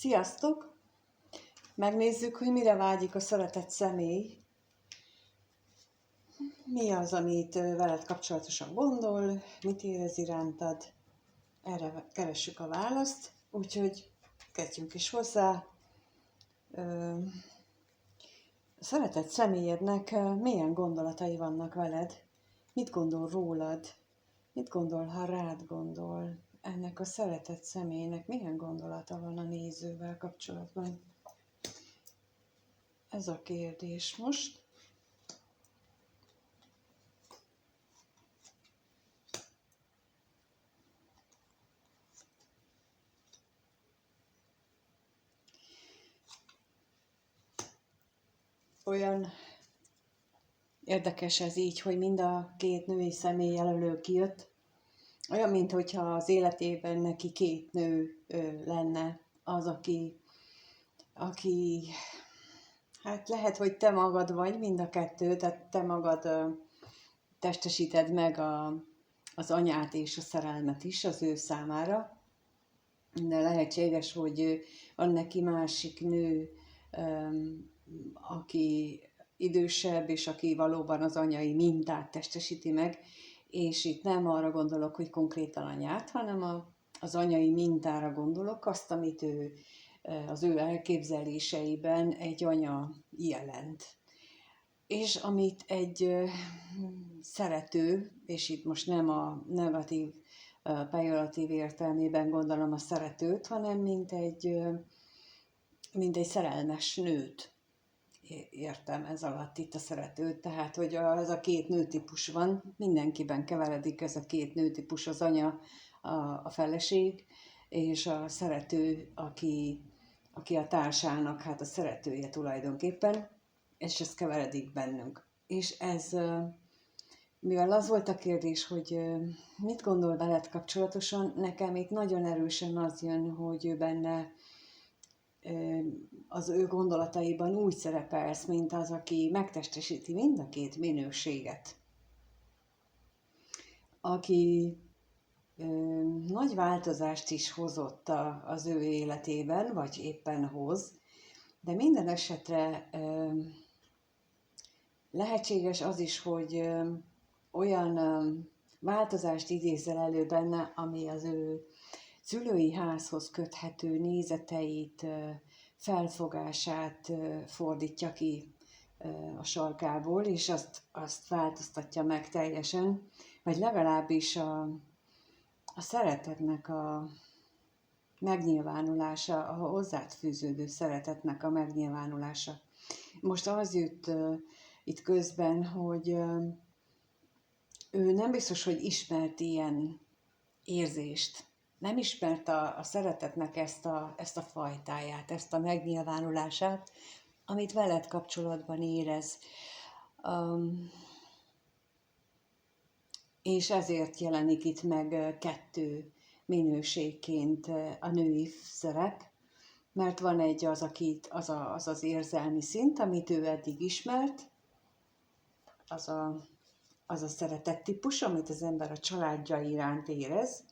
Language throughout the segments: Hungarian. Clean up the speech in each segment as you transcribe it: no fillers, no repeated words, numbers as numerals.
Sziasztok! Megnézzük, hogy mire vágyik a szeretett személy. Mi az, amit veled kapcsolatosan gondol, mit érez irántad. Erre keressük a választ, úgyhogy kezdjünk is hozzá. A szeretett személyednek milyen gondolatai vannak veled? Mit gondol rólad? Mit gondol, ha rád gondol? Ennek a szeretett személynek milyen gondolata van a nézővel kapcsolatban? Ez a kérdés most. Olyan érdekes ez így, hogy mind a két női személy elől kijött. Olyan, mintha az életében neki két nő lenne az, aki hát lehet, hogy te magad vagy mind a kettő, tehát te magad testesíted meg az anyát és a szerelmet is az ő számára. De lehetséges, hogy van neki másik nő, aki idősebb, és aki valóban az anyai mintát testesíti meg, és itt nem arra gondolok, hogy konkrétan anyát, hanem az anyai mintára gondolok, azt, amit az ő elképzeléseiben egy anya jelent. És amit egy szerető, és itt most nem a negatív, pejoratív értelmében gondolom a szeretőt, hanem mint egy szerelmes nőt értem ez alatt itt a szeretőt. Tehát, hogy ez a két nőtípus van, mindenkiben keveredik ez a két nőtípus, az anya, a feleség, és a szerető, aki a társának, hát a szeretője tulajdonképpen, és ez keveredik bennünk. És ez, mivel az volt a kérdés, hogy mit gondol veled kapcsolatosan, nekem itt nagyon erősen az jön, hogy ő benne az ő gondolataiban úgy szerepelsz, mint az, aki megtestesíti mind a két minőséget. Aki nagy változást is hozott az ő életében, vagy éppen hoz, de minden esetre lehetséges az is, hogy olyan változást idézel elő benne, ami az ő szülői házhoz köthető nézeteit, felfogását fordítja ki a sarkából, és azt változtatja meg teljesen, vagy legalábbis a szeretetnek a megnyilvánulása, a hozzád fűződő szeretetnek a megnyilvánulása. Most az jött itt közben, hogy ő nem biztos, hogy ismert ilyen érzést. Nem ismert a szeretetnek ezt a fajtáját, ezt a megnyilvánulását, amit veled kapcsolatban érez. És ezért jelenik itt meg kettő minőségként a női szerep, mert van egy az érzelmi szint, amit ő eddig ismert, az a szeretett típus, amit az ember a családja iránt érez,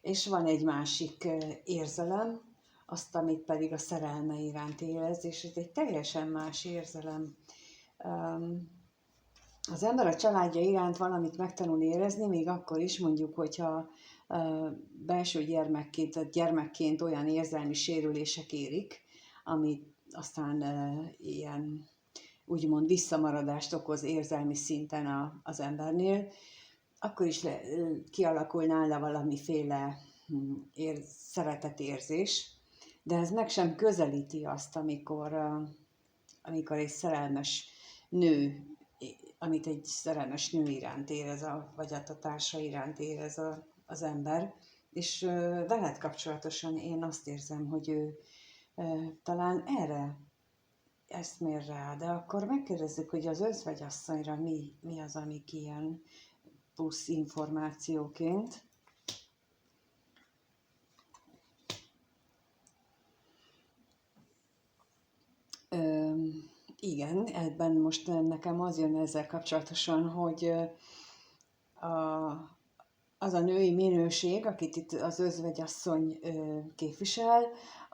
és van egy másik érzelem, azt, amit pedig a szerelme iránt érez, és ez egy teljesen más érzelem. Az ember a családja iránt valamit megtanul érezni, még akkor is mondjuk, hogyha belső gyermekként olyan érzelmi sérülések érik, amit aztán ilyen úgymond visszamaradást okoz érzelmi szinten az embernél, akkor is kialakul nála valamiféle szeretetérzés, de ez meg sem közelíti azt, amikor egy szerelmes nő, amit egy szerelmes nő iránt érez, vagy a társa iránt érez az ember. És veled kapcsolatosan én azt érzem, hogy ő talán erre eszmél rá, de akkor megkérdezzük, hogy az özvegyasszonyra mi az, ami kijön plusz információként. Igen, ebben most nekem az jön ezzel kapcsolatosan, hogy az a női minőség, akit itt az özvegyasszony képvisel,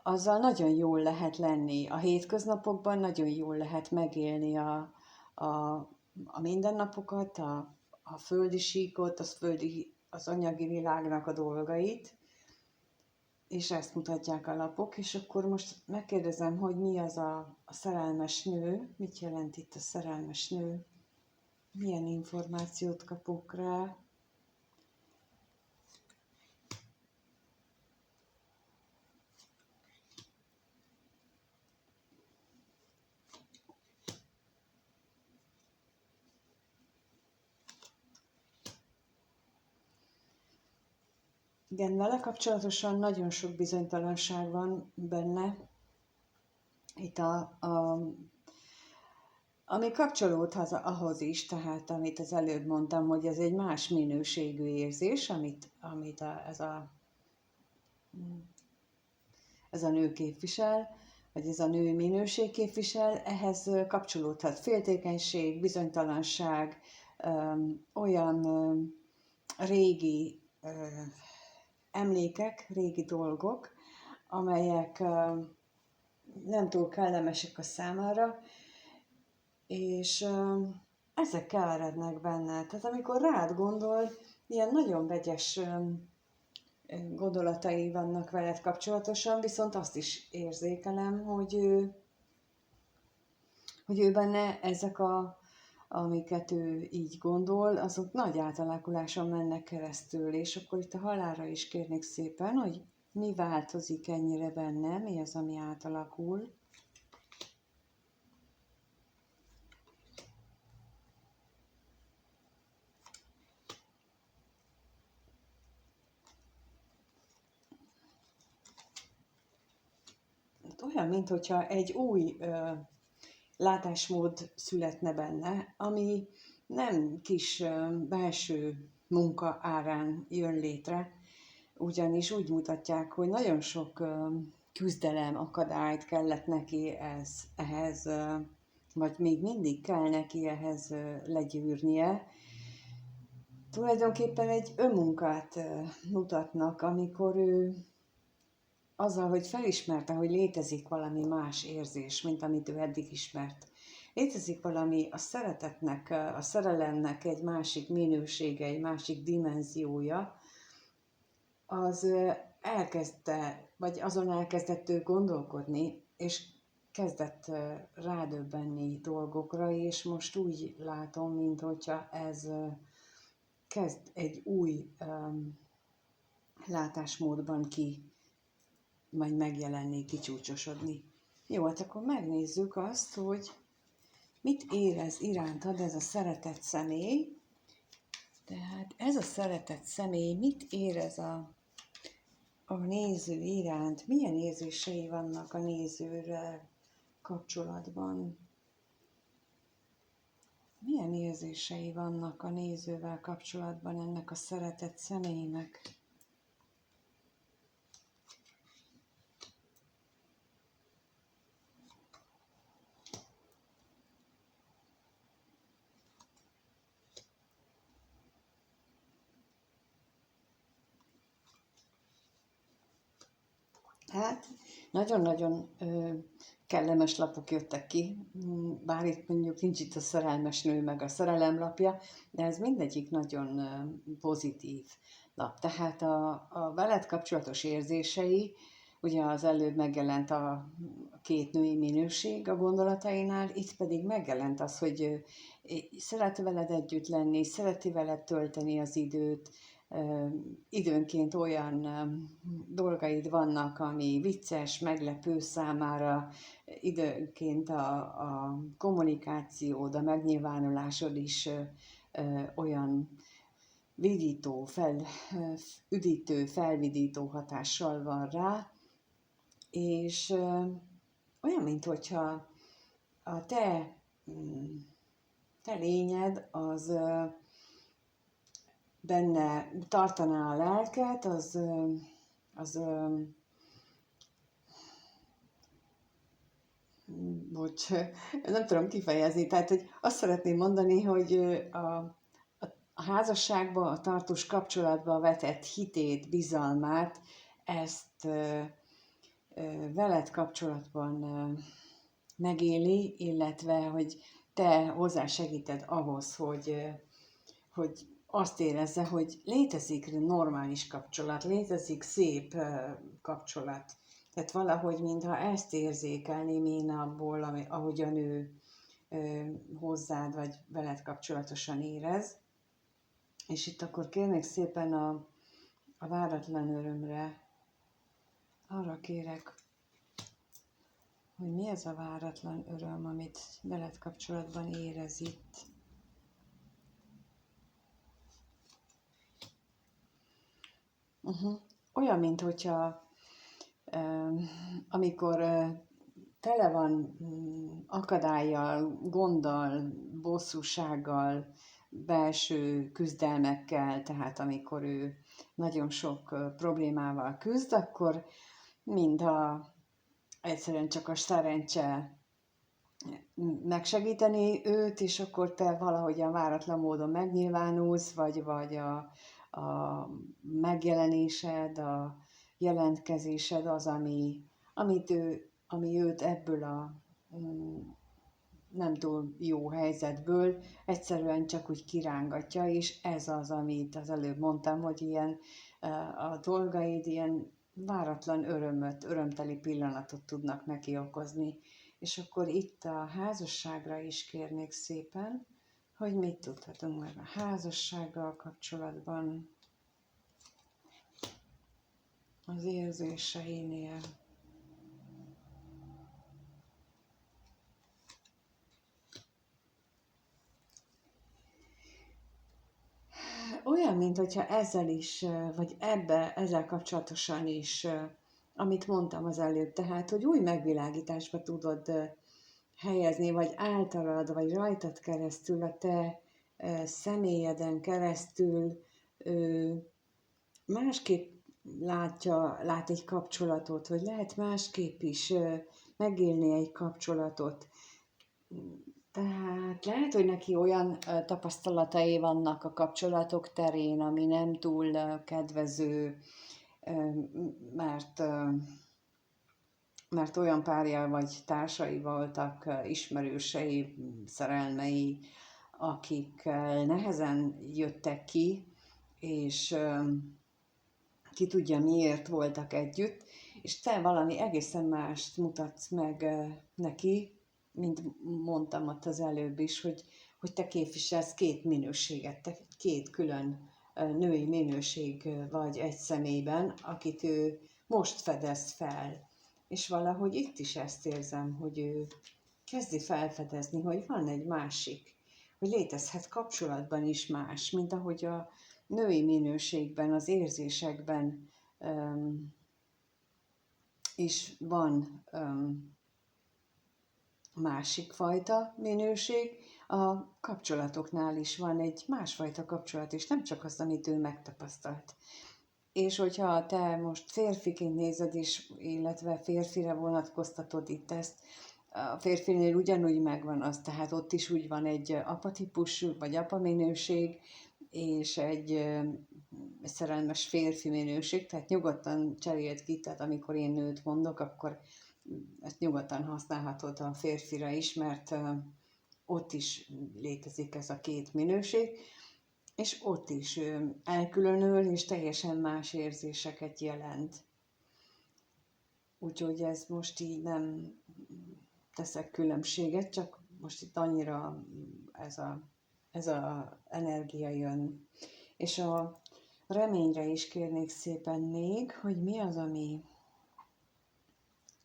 azzal nagyon jól lehet lenni. A hétköznapokban nagyon jól lehet megélni a, a mindennapokat, a földi síkot, az anyagi világnak a dolgait, és ezt mutatják a lapok, és akkor most megkérdezem, hogy mi az a szerelmes nő, mit jelent itt a szerelmes nő, milyen információt kapok rá. Igen, vele kapcsolatosan nagyon sok bizonytalanság van benne. Itt ami kapcsolódhat ahhoz is, tehát amit az előbb mondtam, hogy ez egy más minőségű érzés, amit ez a nő képvisel, vagy ez a női minőség képvisel, ehhez kapcsolódhat féltékenység, bizonytalanság, olyan régi emlékek, régi dolgok, amelyek nem túl kellemesek a számára, és ezek keverednek benne. Tehát amikor rád gondol, ilyen nagyon vegyes gondolatai vannak veled kapcsolatosan, viszont azt is érzékelem, hogy ő benne ezek amiket ő így gondol, azok nagy átalakuláson mennek keresztül, és akkor itt a halálra is kérnék szépen, hogy mi változik ennyire benne, mi az, ami átalakul. Olyan, mintha egy új látásmód születne benne, ami nem kis belső munka árán jön létre, ugyanis úgy mutatják, hogy nagyon sok küzdelem, akadályt kellett neki ehhez, vagy még mindig kell neki ehhez legyűrnie. Tulajdonképpen egy önmunkát mutatnak, amikor ő azzal, hogy felismerte, hogy létezik valami más érzés, mint amit ő eddig ismert. Létezik valami a szeretetnek, a szerelemnek egy másik minősége, egy másik dimenziója, az elkezdte, vagy azon elkezdett ő gondolkodni, és kezdett rádöbbenni dolgokra, és most úgy látom, minthogyha ez kezd egy új látásmódban majd megjelenni, kicsúcsosodni. Jó, hát akkor megnézzük azt, hogy mit érez irántad ez a szeretett személy. Tehát ez a szeretett személy mit érez a néző iránt, milyen érzései vannak a nézővel kapcsolatban. Milyen érzései vannak a nézővel kapcsolatban ennek a szeretett személynek. Hát, nagyon-nagyon kellemes lapok jöttek ki, bár itt mondjuk nincs itt a szerelmes nő meg a szerelemlapja, de ez mindegyik nagyon pozitív lap. Tehát a veled kapcsolatos érzései, ugye az előbb megjelent a két női minőség a gondolatainál, itt pedig megjelent az, hogy szeret veled együtt lenni, szereti veled tölteni az időt, időnként olyan dolgaid vannak, ami vicces, meglepő számára, időnként a kommunikációd, a megnyilvánulásod is olyan vidító, üdítő, felvidító hatással van rá, és olyan, minthogyha a te lényed az benne tartaná a lelket, nem tudom kifejezni, tehát hogy azt szeretném mondani, hogy a házasságba, a tartós kapcsolatba vetett hitét, bizalmát, ezt veled kapcsolatban megéli, illetve hogy te hozzásegíted ahhoz, hogy azt érezze, hogy létezik normális kapcsolat, létezik szép kapcsolat. Tehát valahogy, mintha ezt érzékelni Ménából, ahogyan ő hozzád vagy veled kapcsolatosan érez. És itt akkor kérnék szépen a váratlan örömre, arra kérek, hogy mi ez a váratlan öröm, amit veled kapcsolatban érez itt. Olyan, mint hogyha amikor tele van akadállyal, gonddal, bosszúsággal, belső küzdelmekkel, tehát amikor ő nagyon sok problémával küzd, akkor mintha egyszerűen csak a szerencse megsegíteni őt, és akkor te valahogyan váratlan módon megnyilvánulsz, vagy a megjelenésed, a jelentkezésed az, ami őt ebből a nem túl jó helyzetből egyszerűen csak úgy kirángatja, és ez az, amit az előbb mondtam, hogy ilyen a dolgaid ilyen váratlan örömteli pillanatot tudnak neki okozni. És akkor itt a házasságra is kérnék szépen, hogy mit tudhatunk meg a házassággal kapcsolatban, az érzéseinél. Olyan, mintha ezzel is, vagy ezzel kapcsolatosan is, amit mondtam az előbb, tehát, hogy új megvilágításba tudod helyezni, vagy általad, vagy rajtad keresztül, a te személyeden keresztül másképp lát egy kapcsolatot, vagy lehet másképp is megélni egy kapcsolatot. Tehát lehet, hogy neki olyan tapasztalatai vannak a kapcsolatok terén, ami nem túl kedvező, mert olyan párja vagy társai voltak, ismerősei, szerelmei, akikkel nehezen jöttek ki, és ki tudja miért voltak együtt, és te valami egészen mást mutatsz meg neki, mint mondtam ott az előbb is, hogy te képviselsz két minőséget, te két külön női minőség vagy egy személyben, akit ő most fedez fel. És valahogy itt is ezt érzem, hogy ő kezdi felfedezni, hogy van egy másik, hogy létezhet kapcsolatban is más, mint ahogy a női minőségben, az érzésekben is van másik fajta minőség, a kapcsolatoknál is van egy másfajta kapcsolat, és nem csak az, amit ő megtapasztalt. És hogyha te most férfiként nézed is, illetve férfire vonatkoztatod itt ezt, a férfinél ugyanúgy megvan az, tehát ott is úgy van egy apatípusú, vagy apaminőség, és egy szerelmes férfi minőség, tehát nyugodtan cseréld ki, tehát amikor én nőt mondok, akkor ezt nyugodtan használhatod a férfira is, mert ott is létezik ez a két minőség, és ott is elkülönül, és teljesen más érzéseket jelent. Úgyhogy ez most így nem teszek különbséget, csak most itt annyira ez a energia jön. És a reményre is kérnék szépen még, hogy mi az,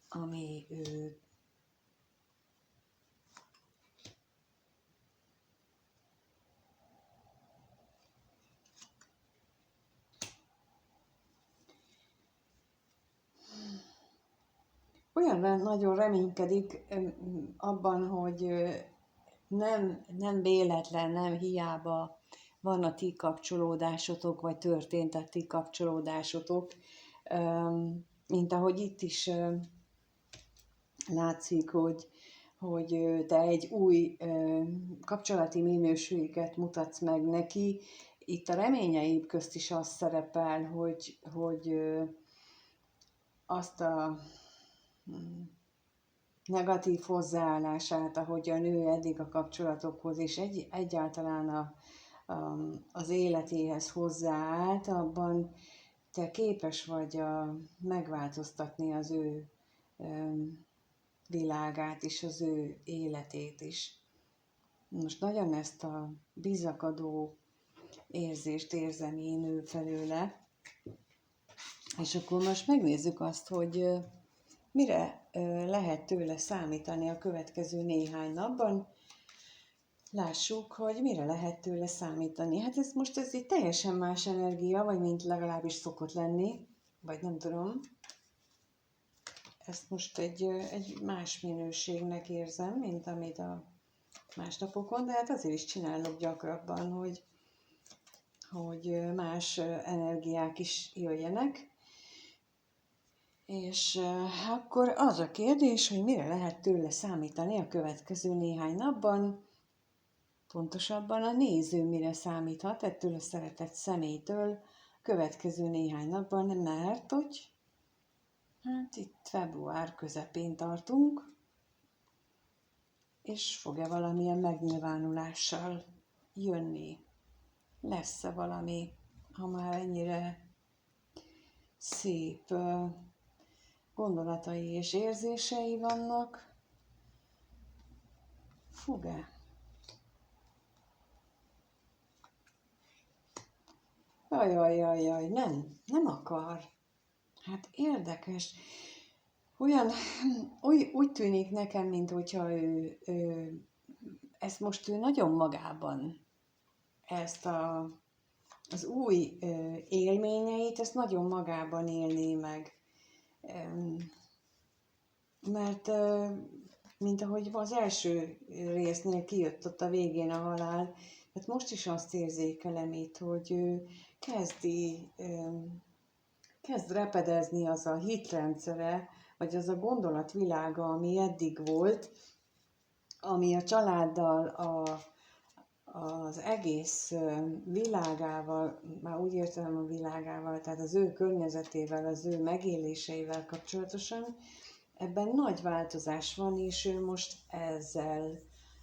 ami ő olyan nagyon reménykedik abban, hogy nem véletlen, nem hiába van a ti kapcsolódásotok, vagy történt a ti kapcsolódásotok, mint ahogy itt is látszik, hogy te egy új kapcsolati minőséget mutatsz meg neki. Itt a reményeid közt is az szerepel, hogy azt a negatív hozzáállását, ahogyan ő eddig a kapcsolatokhoz és egyáltalán az életéhez hozzáállt, abban te képes vagy megváltoztatni az ő világát is, az ő életét is. Most nagyon ezt a bizzakadó érzést érzem én ő felőle, és akkor most megnézzük azt, hogy mire lehet tőle számítani a következő néhány napban. Lássuk, hogy mire lehet tőle számítani. Hát ez egy teljesen más energia, vagy mint legalábbis szokott lenni, vagy nem tudom. Ezt most egy más minőségnek érzem, mint amit a másnapokon, de hát azért is csinálok gyakrabban, hogy más energiák is jöjjenek. És akkor az a kérdés, hogy mire lehet tőle számítani a következő néhány napban, pontosabban a néző mire számíthat ettől a szeretett személytől következő néhány napban, mert hogy hát itt február közepén tartunk, és fog-e valamilyen megnyilvánulással jönni? Lesz-e valami, ha már ennyire szép gondolatai és érzései vannak? Fog-e? Jaj, nem akar. Hát érdekes. Úgy tűnik nekem, mint hogyha ezt most ő nagyon magában, az új élményeit, ezt nagyon magában élné meg. Mert mint ahogy az első résznél kijött ott a végén a halál, tehát most is azt érzékelem itt, hogy ő kezd repedezni az a hitrendszere, vagy az a gondolatvilága, ami eddig volt, ami a családdal, az egész világával, már úgy értem a világával, tehát az ő környezetével, az ő megéléseivel kapcsolatosan, ebben nagy változás van, és ő most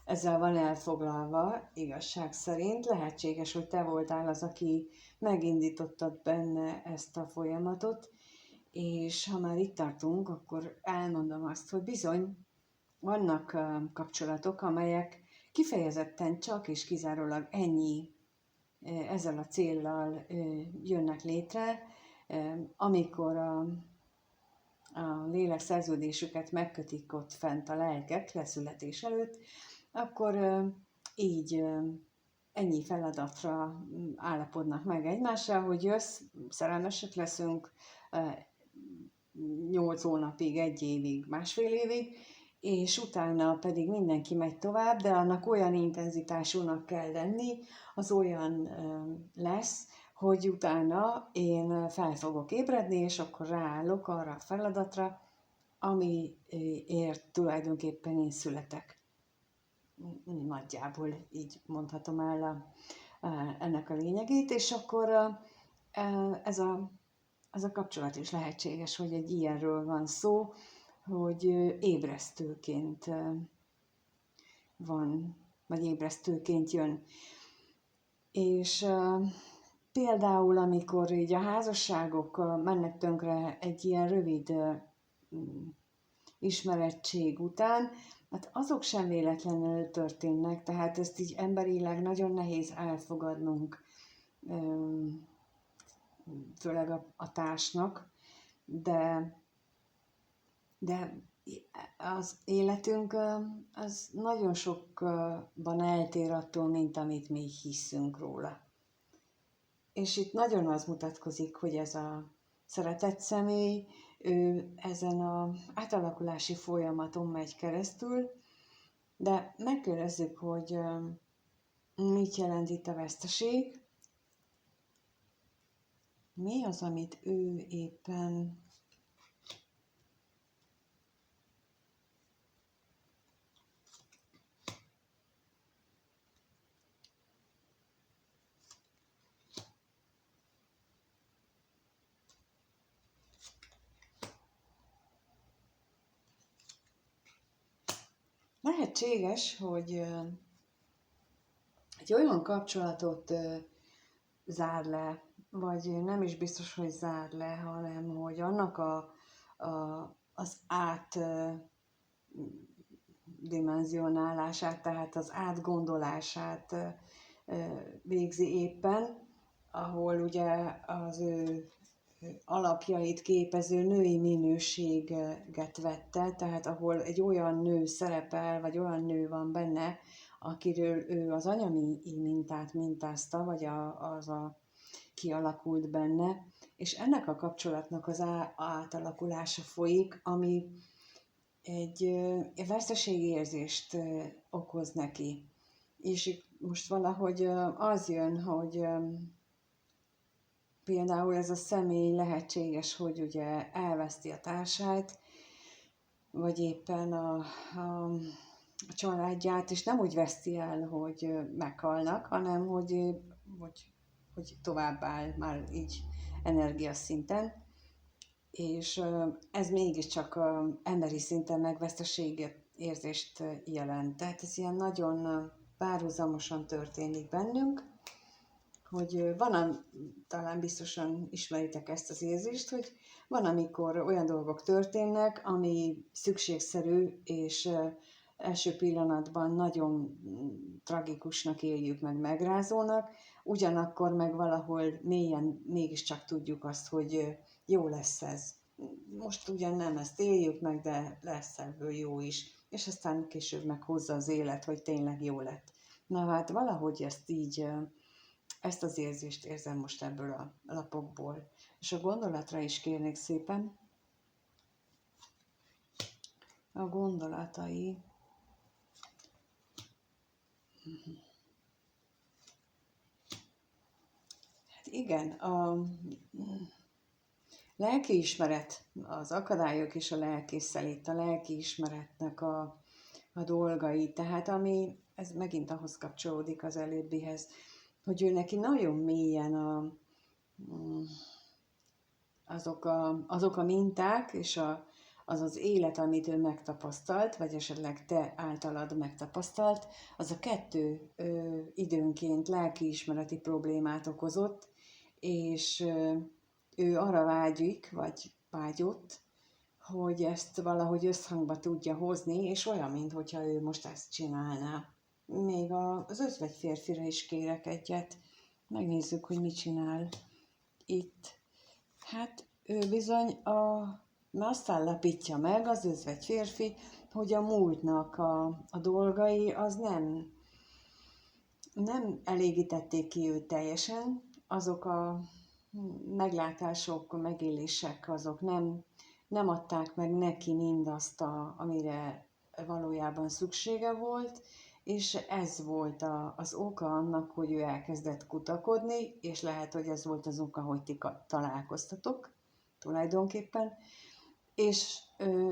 ezzel van elfoglalva, igazság szerint. Lehetséges, hogy te voltál az, aki megindítottad benne ezt a folyamatot, és ha már itt tartunk, akkor elmondom azt, hogy bizony vannak kapcsolatok, amelyek kifejezetten csak és kizárólag ezzel a céllal jönnek létre, amikor a lélek szerződésüket megkötik ott fent a lelkek leszületés előtt, akkor így ennyi feladatra állapodnak meg egymással, hogy jössz, szerelmesek leszünk 8 hónapig, 1 évig, másfél évig, és utána pedig mindenki megy tovább, de annak olyan intenzitásúnak kell lenni, az olyan lesz, hogy utána én fel fogok ébredni, és akkor ráállok arra a feladatra, amiért tulajdonképpen én születek. Nagyjából így mondhatom el ennek a lényegét, és akkor ez a kapcsolat is lehetséges, hogy egy ilyenről van szó, hogy ébresztőként van, vagy ébresztőként jön. És például, amikor így a házasságok mennek tönkre egy ilyen rövid ismerettség után, hát azok sem véletlenül történnek, tehát ezt így emberileg nagyon nehéz elfogadnunk, főleg a társnak, de az életünk az nagyon sokban eltér attól, mint amit mi hiszünk róla. És itt nagyon az mutatkozik, hogy ez a szeretett személy, ő ezen az átalakulási folyamaton megy keresztül, de megkérdezzük, hogy mit jelent itt a veszteség, mi az, amit ő éppen lehetséges, hogy egy olyan kapcsolatot zár le, vagy nem is biztos, hogy zár le, hanem hogy annak az átdimenzionálását, tehát az átgondolását végzi éppen, ahol ugye az ő alapjait képező női minőséget vette, tehát ahol egy olyan nő szerepel, vagy olyan nő van benne, akiről ő az anyami mintát mintázta, vagy az a kialakult benne, és ennek a kapcsolatnak az átalakulása folyik, ami egy veszteségérzést okoz neki. És itt most valahogy az jön, hogy például ez a személy lehetséges, hogy ugye elveszti a társát, vagy éppen a családját, és nem úgy veszti el, hogy meghalnak, hanem hogy továbbáll már így energiaszinten, és ez mégiscsak emberi szinten megveszteségérzést jelent. Tehát ez ilyen nagyon párhuzamosan történik bennünk, hogy talán biztosan ismeritek ezt az érzést, hogy van, amikor olyan dolgok történnek, ami szükségszerű, és első pillanatban nagyon tragikusnak éljük meg, megrázónak, ugyanakkor meg valahol mélyen mégiscsak tudjuk azt, hogy jó lesz ez. Most ugyan nem ezt éljük meg, de lesz ebből jó is. És aztán később meghozza az élet, hogy tényleg jó lett. Na hát valahogy ezt az érzést érzem most ebből a lapokból. És a gondolatra is kérnék szépen. A gondolatai. Hát igen, a lelkiismeret, az akadályok és a lelkésszel itt a lelkiismeretnek a dolgai. Tehát ez megint ahhoz kapcsolódik az előbbihez, hogy ő neki nagyon mélyen azok a minták, és az élet, amit ő megtapasztalt, vagy esetleg te általad megtapasztalt, az a kettő időnként lelkiismereti problémát okozott, és ő arra vágyott, hogy ezt valahogy összhangba tudja hozni, és olyan, mintha ő most ezt csinálná. Még az özvegy férfira is kérek egyet. Megnézzük, hogy mit csinál itt. Hát ő bizony azt állapítja meg, az özvegy férfi, hogy a múltnak a dolgai az nem elégítették ki őt teljesen, azok a meglátások, megélések, azok nem adták meg neki mindazt, amire valójában szüksége volt, és ez volt az oka annak, hogy ő elkezdett kutakodni, és lehet, hogy ez volt az oka, hogy ti találkoztatok tulajdonképpen, és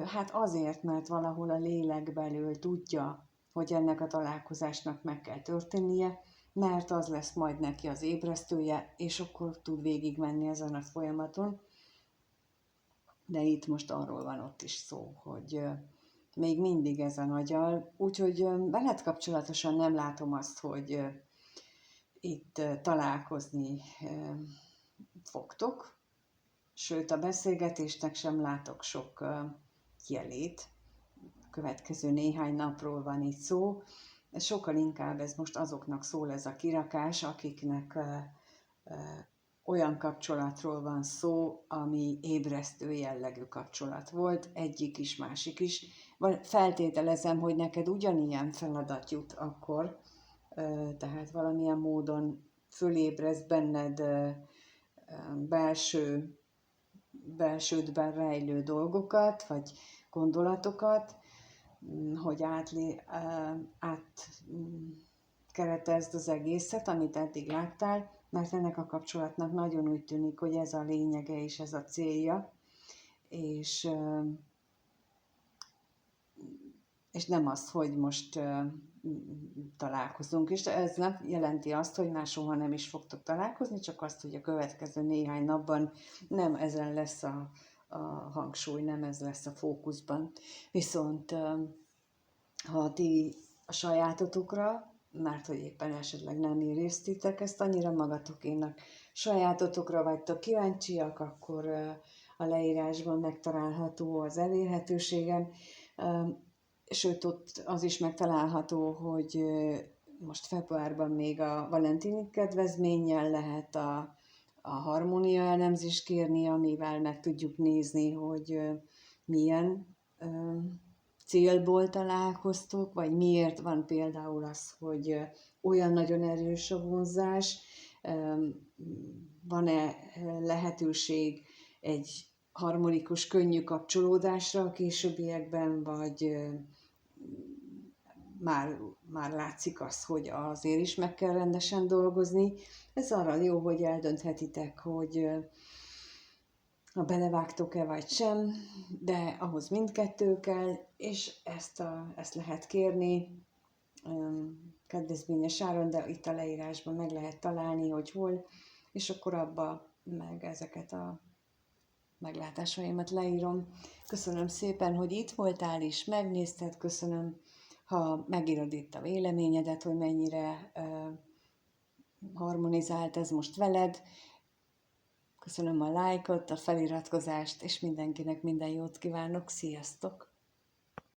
hát azért, mert valahol a lélek belül tudja, hogy ennek a találkozásnak meg kell történnie, mert az lesz majd neki az ébresztője, és akkor tud végigmenni ezen a folyamaton. De itt most arról van ott is szó, hogy még mindig ez a nagyal, úgyhogy veled kapcsolatosan nem látom azt, hogy itt találkozni fogtok, sőt a beszélgetésnek sem látok sok jelét. Következő néhány napról van itt szó. Sokkal inkább ez most azoknak szól ez a kirakás, akiknek olyan kapcsolatról van szó, ami ébresztő jellegű kapcsolat volt, egyik is, másik is. Feltételezem, hogy neked ugyanilyen feladat jut akkor, tehát valamilyen módon fölébreszt benned belsődben rejlő dolgokat, vagy gondolatokat, hogy átkeretezd az egészet, amit eddig láttál, mert ennek a kapcsolatnak nagyon úgy tűnik, hogy ez a lényege és ez a célja, és nem az, hogy most találkozunk, és ez nem jelenti azt, hogy már soha nem is fogtok találkozni, csak azt, hogy a következő néhány napban nem ezen lesz a hangsúly, nem ez lesz a fókuszban. Viszont ha ti a sajátotokra, mert hogy éppen esetleg nem éreztétek ezt annyira magatokénak, sajátotokra vagytok kíváncsiak, akkor a leírásban megtalálható az elérhetőségem, sőt ott az is megtalálható, hogy most februárban még a Valentini kedvezménnyel lehet a harmónia elemzést kérni, amivel meg tudjuk nézni, hogy milyen célból találkoztok, vagy miért van például az, hogy olyan nagyon erős a vonzás, van-e lehetőség egy harmonikus, könnyű kapcsolódásra a későbbiekben, vagy már látszik az, hogy azért is meg kell rendesen dolgozni. Ez arra jó, hogy eldönthetitek, hogy ha belevágtok-e vagy sem, de ahhoz mindkettő kell, és ezt lehet kérni kedvezményes áron, de itt a leírásban meg lehet találni, hogy hol, és akkor abba meg ezeket a meglátásaimat leírom. Köszönöm szépen, hogy itt voltál és megnézted, köszönöm, ha megírod itt a véleményedet, hogy mennyire harmonizált ez most veled. Köszönöm a lájkot, a feliratkozást, és mindenkinek minden jót kívánok. Sziasztok!